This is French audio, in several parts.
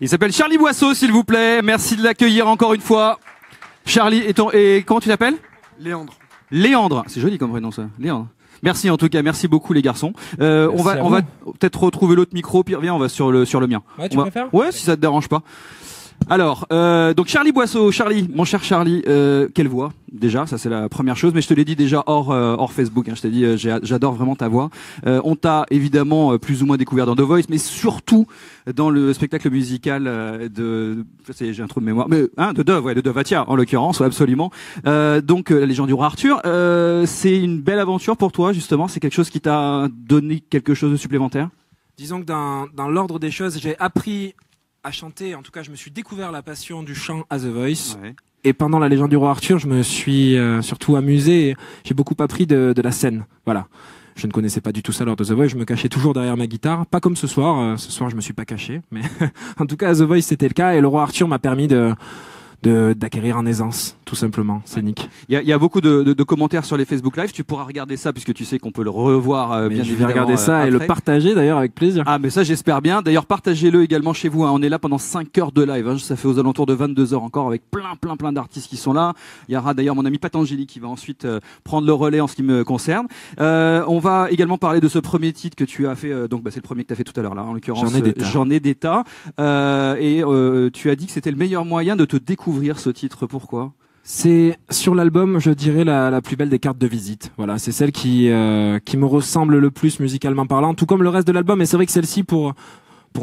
Il s'appelle Charlie Boisseau, s'il vous plaît. Merci de l'accueillir encore une fois. Charlie, et comment tu t'appelles? Léandre. Léandre. C'est joli comme prénom ça. Léandre. Merci en tout cas, merci beaucoup les garçons. On va peut-être retrouver l'autre micro. Puis viens, on va sur le mien. Ouais, tu préfères? Ouais, si ça te dérange pas. Alors, donc Charlie Boisseau, Charlie, mon cher Charlie, quelle voix déjà, ça c'est la première chose, mais je te l'ai dit déjà hors Facebook, hein, je t'ai dit j'adore vraiment ta voix. On t'a évidemment plus ou moins découvert dans The Voice, mais surtout dans le spectacle musical j'ai un trou de mémoire, mais de Dove Atia en l'occurrence, ouais, absolument. Donc la légende du roi Arthur, c'est une belle aventure pour toi justement, c'est quelque chose qui t'a donné quelque chose de supplémentaire? Disons que dans l'ordre des choses, j'ai appris à chanter, en tout cas je me suis découvert la passion du chant à The Voice. Ouais. Et pendant la légende du roi Arthur, je me suis surtout amusé et j'ai beaucoup appris de la scène. Voilà. Je ne connaissais pas du tout ça lors de The Voice, je me cachais toujours derrière ma guitare, pas comme ce soir. Ce soir je me suis pas caché, mais en tout cas à The Voice c'était le cas et le roi Arthur m'a permis d'acquérir en aisance, tout simplement, scénique. Il y a beaucoup de commentaires sur les Facebook Live, tu pourras regarder ça puisque tu sais qu'on peut le revoir bien je évidemment. vais regarder ça après. et le partager d'ailleurs avec plaisir. Ah mais ça j'espère bien, d'ailleurs partagez-le également chez vous, hein. On est là pendant 5 heures de live, hein. Ça fait aux alentours de 22 heures encore avec plein d'artistes qui sont là. Il y aura d'ailleurs mon ami Patangeli qui va ensuite prendre le relais en ce qui me concerne. On va également parler de ce premier titre que tu as fait, donc c'est le premier que tu as fait tout à l'heure là, en l'occurrence J'en ai des tas. Tu as dit que c'était le meilleur moyen de te découvrir ce titre. Pourquoi? C'est sur l'album, je dirais, la plus belle des cartes de visite. Voilà, c'est celle qui me ressemble le plus musicalement parlant, tout comme le reste de l'album. Et c'est vrai que celle-ci, pour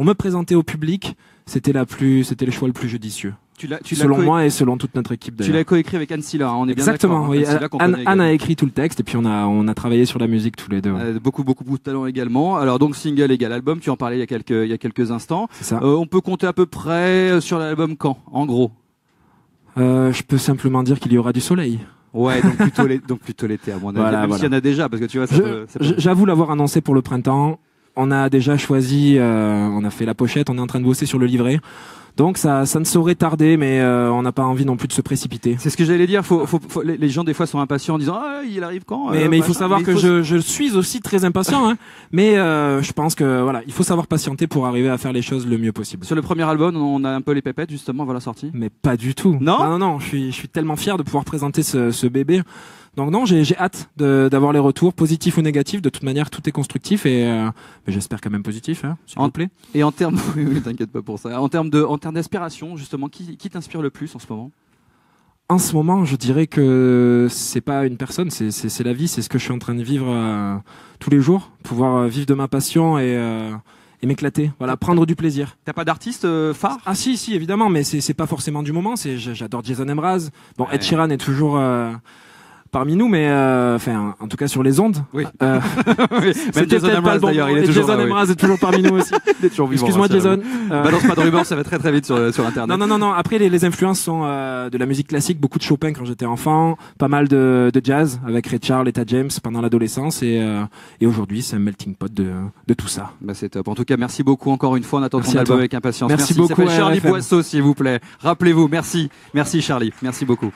me présenter au public, c'était le choix le plus judicieux. Selon moi et selon toute notre équipe d'ailleurs. Tu l'as coécrit avec Anne Silla, hein, on est bien exactement. d'accord. Oui. Anne a écrit tout le texte et puis on a travaillé sur la musique tous les deux. Beaucoup de talent également. Alors donc single égale album, tu en parlais il y a quelques instants. C'est ça. On peut compter à peu près sur l'album quand, en gros? Je peux simplement dire qu'il y aura du soleil. Ouais, donc plutôt l'été à mon avis. Même s'il y en a déjà, parce que tu vois, j'avoue l'avoir annoncé pour le printemps. On a déjà choisi, on a fait la pochette, on est en train de bosser sur le livret. Donc ça ne saurait tarder, mais on n'a pas envie non plus de se précipiter. C'est ce que j'allais dire. Les gens des fois sont impatients en disant il arrive quand. Mais il faut savoir que je suis aussi très impatient. Hein. Mais je pense que voilà, il faut savoir patienter pour arriver à faire les choses le mieux possible. Sur le premier album, on a un peu les pépettes justement, voilà sorti. Mais pas du tout. Non. Je suis tellement fier de pouvoir présenter ce bébé. Donc non, j'ai hâte d'avoir les retours, positifs ou négatifs. De toute manière, tout est constructif et mais j'espère quand même positif, hein, s'il vous plaît. Et en termes, oui, t'inquiète pas pour ça. En termes d'inspiration, justement, qui t'inspire le plus en ce moment? En ce moment, je dirais que c'est pas une personne, c'est la vie, c'est ce que je suis en train de vivre tous les jours, pouvoir vivre de ma passion et m'éclater, voilà, prendre du plaisir. T'as pas d'artiste phare? Ah si, évidemment, mais c'est pas forcément du moment. J'adore Jason Mraz. Bon, Ed Sheeran est toujours parmi nous, mais enfin, en tout cas sur les ondes. Oui. Même Jason Mraz d'ailleurs, il est toujours là. Jason Mraz est toujours parmi nous aussi. Excuse-moi Jason. Balance pas de rumeurs, ça va très vite sur internet. Non. Après les influences sont de la musique classique, beaucoup de Chopin quand j'étais enfant, pas mal de jazz avec Ray Charles, Etta James pendant l'adolescence et aujourd'hui c'est un melting pot de tout ça. Bah c'est top. En tout cas, merci beaucoup encore une fois. On attend ton album avec impatience. Merci beaucoup. Charlie Boisseau, s'il vous plaît. Rappelez-vous. Merci Charlie. Merci beaucoup.